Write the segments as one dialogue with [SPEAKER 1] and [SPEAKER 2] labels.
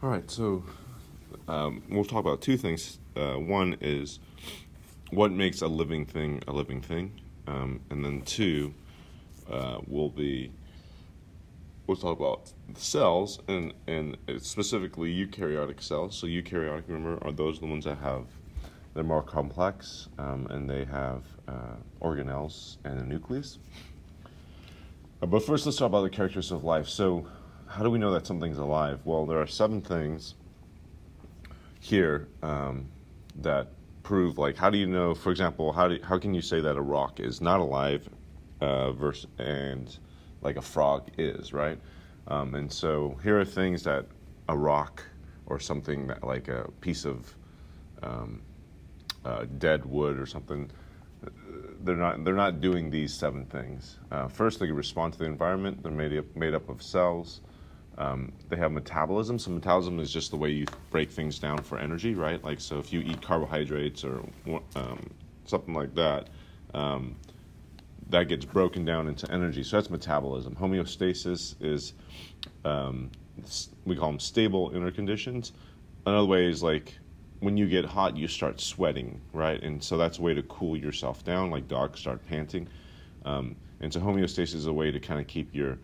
[SPEAKER 1] All right, so we'll talk about two things. One is what makes a living thing a living thing, and then two we'll talk about the cells and specifically eukaryotic cells. So eukaryotic, remember, are those the ones that they're more complex and they have organelles and a nucleus. But first, let's talk about the characteristics of life. So, how do we know that something's alive? Well, there are 7 things here that prove, like, how do you know, for example, how can you say that a rock is not alive and like a frog is, right? And so here are things that a rock or something that, like a piece of dead wood or something, they're not doing these 7 things. First, they can respond to the environment. They're made up of cells. They have metabolism. So metabolism is just the way you break things down for energy, right? Like, so if you eat carbohydrates or something like that, that gets broken down into energy. So that's metabolism. Homeostasis is, we call them stable inner conditions. Another way is, like, when you get hot, you start sweating, right? And so that's a way to cool yourself down, like dogs start panting. And so homeostasis is a way to kind of keep your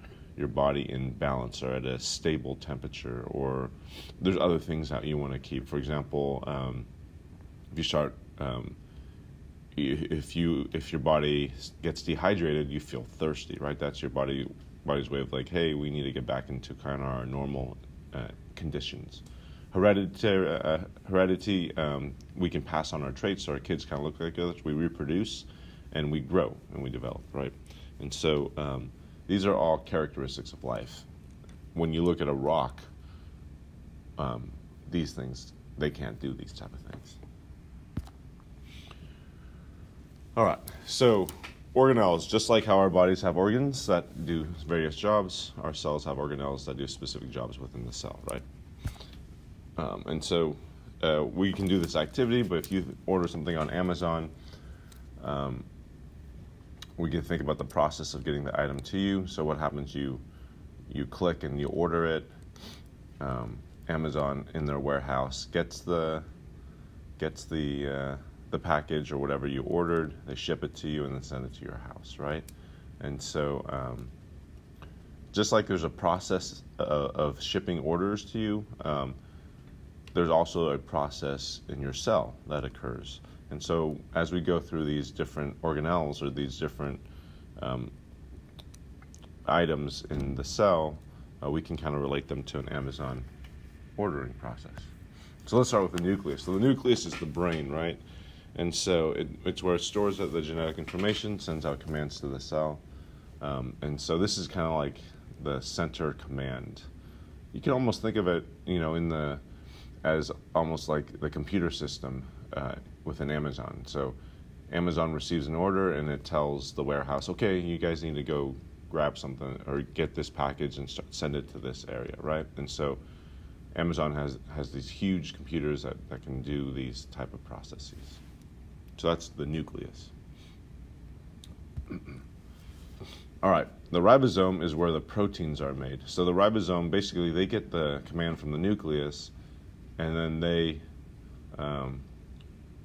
[SPEAKER 1] body in balance or at a stable temperature. Or there's other things that you want to keep. For example, if you start, if your body gets dehydrated, you feel thirsty, right? That's your body's way of, like, hey, we need to get back into kind of our normal conditions. Heredity, we can pass on our traits, so our kids kind of look like us. We reproduce, and we grow, and we develop, right? And so these are all characteristics of life. When you look at a rock, these things, they can't do these type of things. All right, so organelles, just like how our bodies have organs that do various jobs, our cells have organelles that do specific jobs within the cell, right? And so we can do this activity, but if you order something on Amazon, we can think about the process of getting the item to you. So what happens, you click and you order it. Amazon in their warehouse gets the package or whatever you ordered. They ship it to you and then send it to your house, right? And so just like there's a process of shipping orders to you, there's also a process in your cell that occurs. And so as we go through these different organelles or these different items in the cell, we can kind of relate them to an Amazon ordering process. So let's start with the nucleus. So the nucleus is the brain, right? And so it's where it stores the genetic information, sends out commands to the cell. And so this is kind of like the center command. You can almost think of it, as almost like the computer system within Amazon. So Amazon receives an order and it tells the warehouse, okay, you guys need to go grab something or get this package and send it to this area, right? And so Amazon has these huge computers that can do these type of processes. So that's the nucleus. All right, the ribosome is where the proteins are made. So the ribosome, basically, they get the command from the nucleus, and then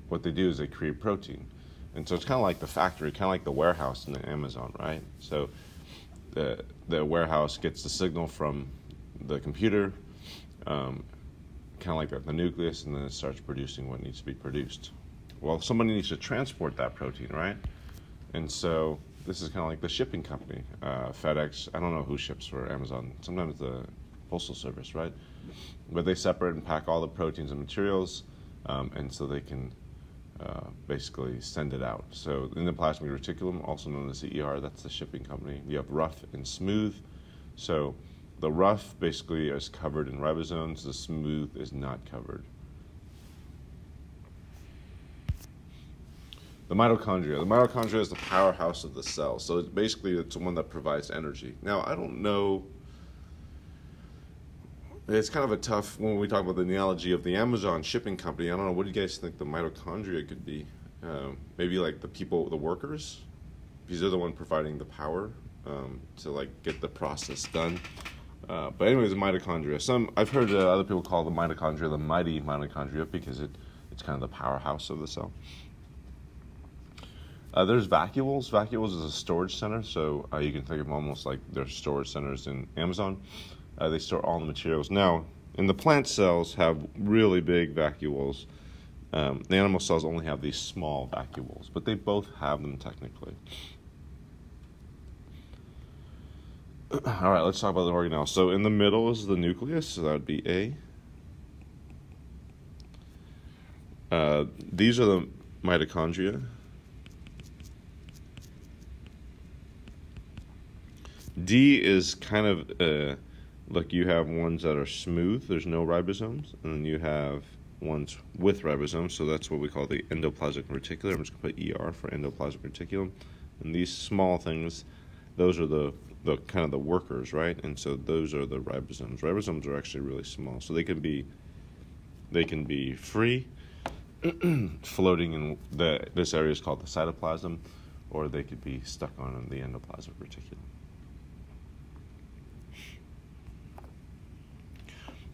[SPEAKER 1] what they do is they create protein. And so it's kind of like the factory, kind of like the warehouse in the Amazon, right? So the warehouse gets the signal from the computer, kind of like the nucleus, and then it starts producing what needs to be produced. Well, somebody needs to transport that protein, right? And so this is kind of like the shipping company, FedEx. I don't know who ships for Amazon. Sometimes the Postal Service, right? But they separate and pack all the proteins and materials, and so they can basically send it out. So in the plasmic reticulum, also known as the ER, that's the shipping company. You have rough and smooth. So the rough basically is covered in ribosomes. The smooth is not covered. The mitochondria. The mitochondria is the powerhouse of the cell. So it's the one that provides energy. Now, I don't know. It's kind of a tough, when we talk about the analogy of the Amazon shipping company, I don't know, what do you guys think the mitochondria could be? Maybe like the people, the workers? Because they're the one providing the power to, like, get the process done. But anyways, the mitochondria. I've heard other people call the mitochondria the mighty mitochondria because it's kind of the powerhouse of the cell. There's vacuoles. Vacuoles is a storage center, so you can think of them almost like they're storage centers in Amazon. They store all the materials. Now, in the plant cells have really big vacuoles. The animal cells only have these small vacuoles, but they both have them technically. All right, let's talk about the organelle. So in the middle is the nucleus, so that would be A. These are the mitochondria. D is kind of like you have ones that are smooth, there's no ribosomes, and then you have ones with ribosomes, so that's what we call the endoplasmic reticulum. I'm just going to put ER for endoplasmic reticulum. And these small things, those are the kind of the workers, right? And so those are the ribosomes. Ribosomes are actually really small, so they can be free, floating in this area is called the cytoplasm, or they could be stuck on the endoplasmic reticulum.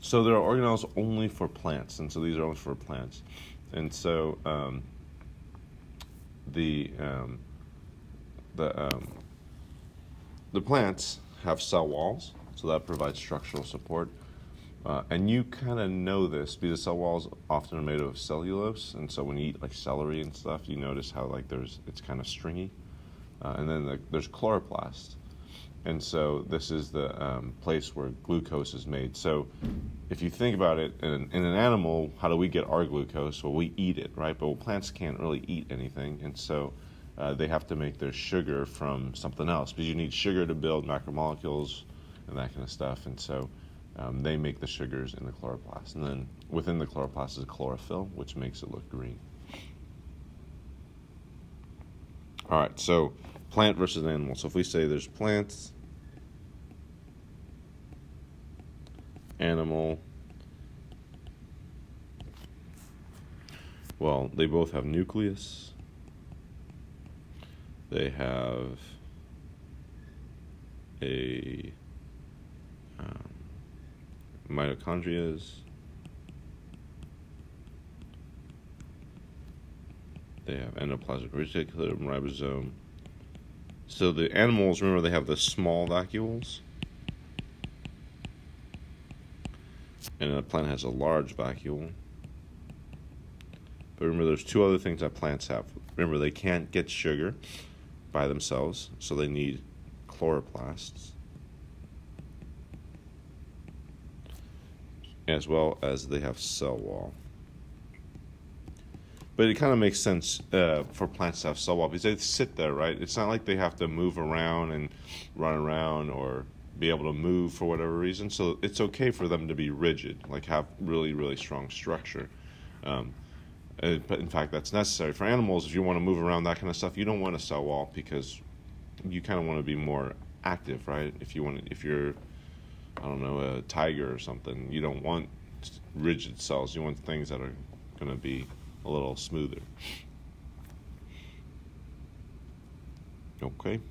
[SPEAKER 1] So there are organelles only for plants, and so these are only for plants. And so the plants have cell walls, so that provides structural support. And you kind of know this because cell walls often are made of cellulose, and so when you eat like celery and stuff, you notice how like it's kind of stringy. And then there's chloroplast. And so this is the place where glucose is made. So if you think about it, in an animal, how do we get our glucose? Well, we eat it, right? But plants can't really eat anything, and so they have to make their sugar from something else, because you need sugar to build macromolecules and that kind of stuff. And so they make the sugars in the chloroplast. And then within the chloroplast is chlorophyll, which makes it look green. All right, so plant versus animal. So if we say there's plants, animal, well, they both have nucleus. They have a mitochondria. They have endoplasmic reticulum, ribosome. So the animals, remember, they have the small vacuoles, and a plant has a large vacuole. But remember, there's two other things that plants have. Remember, they can't get sugar by themselves, so they need chloroplasts, as well as they have cell wall. But it kind of makes sense for plants to have cell wall because they sit there, right? It's not like they have to move around and run around or be able to move for whatever reason. So it's okay for them to be rigid, like have really, really strong structure. But in fact, that's necessary for animals. If you want to move around, that kind of stuff, you don't want a cell wall because you kind of want to be more active, right? If you're, I don't know, a tiger or something, you don't want rigid cells. You want things that are going to be a little smoother. Okay.